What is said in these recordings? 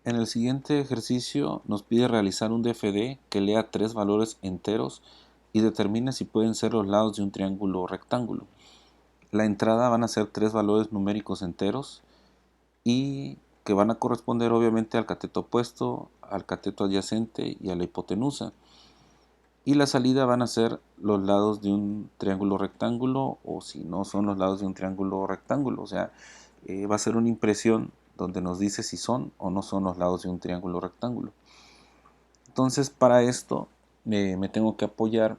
En el siguiente ejercicio nos pide realizar un DFD que lea tres valores enteros y determine si pueden ser los lados de un triángulo o rectángulo. La entrada van a ser tres valores numéricos enteros y que van a corresponder obviamente al cateto opuesto, al cateto adyacente y a la hipotenusa. Y la salida van a ser los lados de un triángulo rectángulo, o si no son los lados de un triángulo rectángulo. O sea, va a ser una impresión donde nos dice si son o no son los lados de un triángulo rectángulo. Entonces, para esto me tengo que apoyar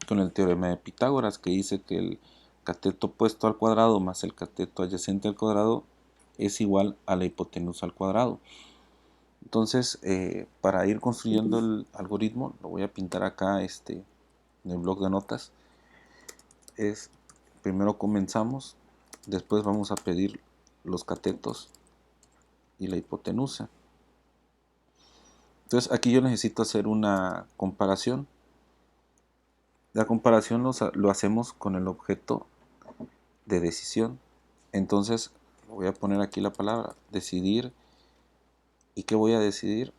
con el teorema de Pitágoras, que dice que el cateto opuesto al cuadrado más el cateto adyacente al cuadrado es igual a la hipotenusa al cuadrado. Entonces, para ir construyendo el algoritmo, lo voy a pintar acá en el bloc de notas. Primero comenzamos, después vamos a pedir los catetos y la hipotenusa. Entonces aquí yo necesito hacer una comparación. La comparación lo hacemos con el objeto de decisión. Entonces voy a poner aquí la palabra decidir. ¿Y qué voy a decidir?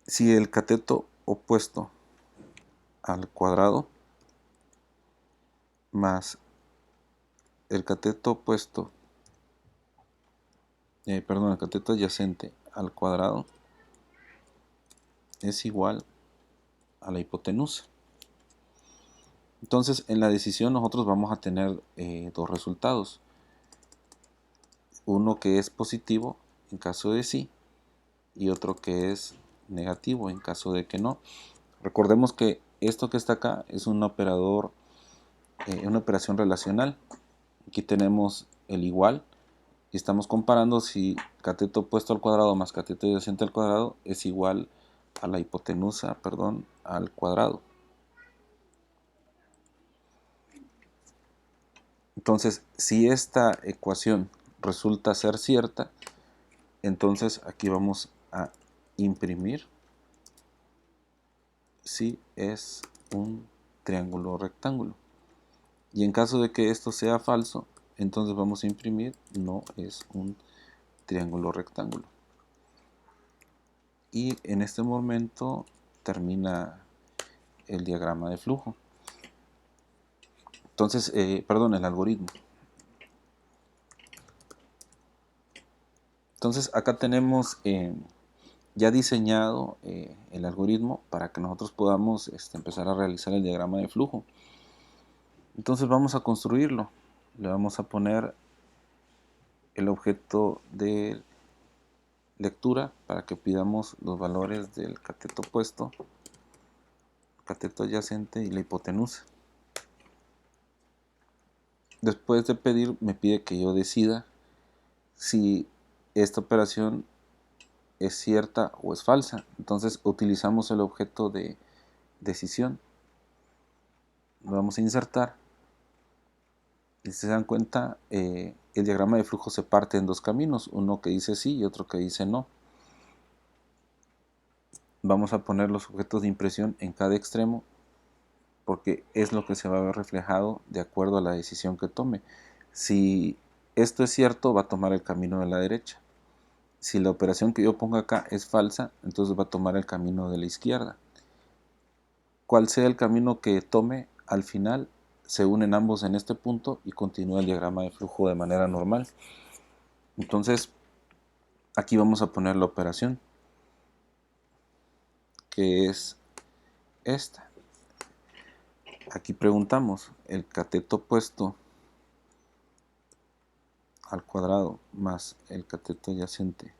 Si el cateto opuesto al cuadrado más el cateto opuesto, el cateto adyacente al cuadrado es igual a la hipotenusa. Entonces en la decisión nosotros vamos a tener dos resultados. Uno que es positivo en caso de sí y otro que es negativo en caso de que no. Recordemos que esto que está acá es un operador, una operación relacional. Aquí tenemos el igual y estamos comparando si cateto opuesto al cuadrado más cateto adyacente al cuadrado es igual a la hipotenusa, al cuadrado. Entonces, si esta ecuación resulta ser cierta, entonces aquí vamos a imprimir si es un triángulo rectángulo. Y en caso de que esto sea falso, entonces vamos a imprimir no es un triángulo rectángulo. Y en este momento termina el diagrama de flujo. Entonces, el algoritmo. Entonces acá tenemos ya diseñado el algoritmo para que nosotros podamos empezar a realizar el diagrama de flujo. Entonces vamos a construirlo. Le vamos a poner el objeto de lectura para que pidamos los valores del cateto opuesto, cateto adyacente y la hipotenusa. Después de pedir, me pide que yo decida si esta operación es cierta o es falsa. Entonces utilizamos el objeto de decisión. Lo vamos a insertar. Y si se dan cuenta, el diagrama de flujo se parte en dos caminos, uno que dice sí y otro que dice no. Vamos a poner los objetos de impresión en cada extremo porque es lo que se va a ver reflejado de acuerdo a la decisión que tome. Si esto es cierto, va a tomar el camino de la derecha. Si la operación que yo pongo acá es falsa, entonces va a tomar el camino de la izquierda. Cual sea el camino que tome, al final se unen ambos en este punto y continúa el diagrama de flujo de manera normal. Entonces, aquí vamos a poner la operación, que es esta. Aquí preguntamos, el cateto opuesto al cuadrado más el cateto adyacente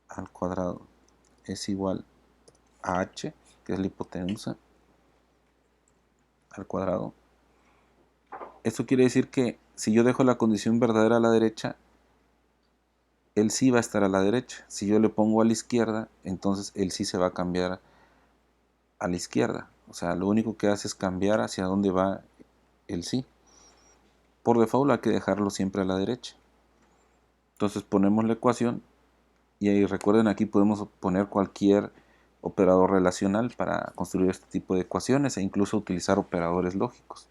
al cuadrado es igual a h, que es la hipotenusa, al cuadrado. Esto quiere decir que si yo dejo la condición verdadera a la derecha, el sí va a estar a la derecha. Si yo le pongo a la izquierda, entonces el sí se va a cambiar a la izquierda. O sea, lo único que hace es cambiar hacia dónde va el sí. Por default hay que dejarlo siempre a la derecha. Entonces ponemos la ecuación y ahí recuerden, aquí podemos poner cualquier operador relacional para construir este tipo de ecuaciones e incluso utilizar operadores lógicos.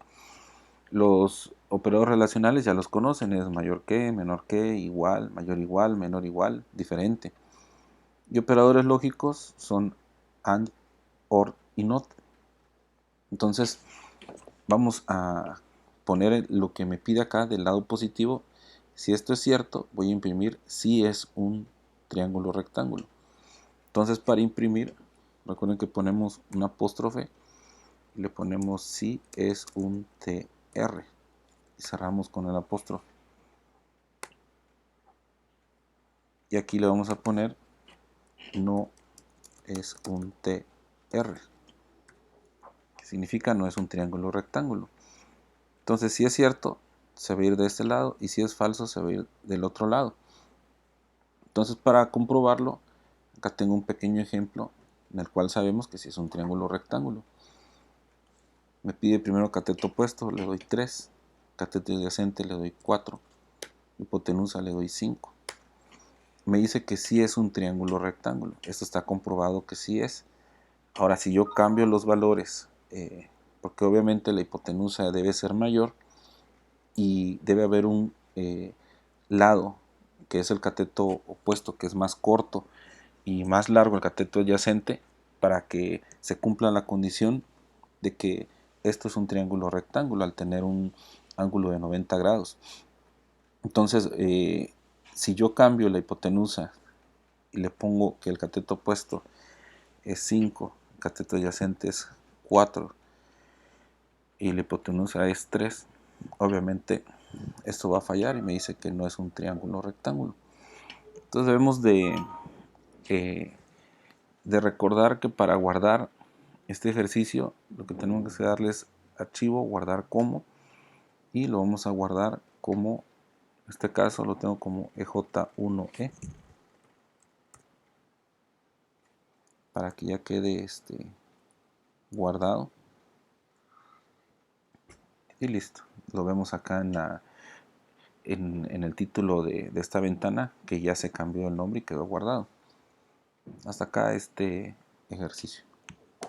Los operadores relacionales ya los conocen, es mayor que, menor que, igual, mayor igual, menor igual, diferente. Y operadores lógicos son AND, OR y NOT. Entonces vamos a poner lo que me pide acá del lado positivo. Si esto es cierto, voy a imprimir si es un triángulo rectángulo. Entonces para imprimir, recuerden que ponemos un apóstrofe y le ponemos si es un TR y cerramos con el apóstrofe. Y aquí le vamos a poner no es un TR, que significa no es un triángulo rectángulo. Entonces si es cierto, se va a ir de este lado, y si es falso, se va a ir del otro lado. Entonces para comprobarlo, acá tengo un pequeño ejemplo en el cual sabemos que si es un triángulo rectángulo. Me pide primero cateto opuesto, le doy 3, cateto adyacente le doy 4, hipotenusa le doy 5. Me dice que sí es un triángulo rectángulo. Esto está comprobado que sí es. Ahora, si yo cambio los valores, porque obviamente la hipotenusa debe ser mayor y debe haber un lado, que es el cateto opuesto, que es más corto, y más largo el cateto adyacente, para que se cumpla la condición de que esto es un triángulo rectángulo al tener un ángulo de 90 grados. Entonces, si yo cambio la hipotenusa y le pongo que el cateto opuesto es 5, el cateto adyacente es 4 y la hipotenusa es 3, obviamente esto va a fallar y me dice que no es un triángulo rectángulo. Entonces debemos eh, de recordar que para guardar este ejercicio lo que tenemos que hacer es archivo, guardar como, y lo vamos a guardar como, en este caso lo tengo como EJ1E, para que ya quede guardado. Y listo, lo vemos acá en el título de esta ventana, que ya se cambió el nombre y quedó guardado. Hasta acá este ejercicio.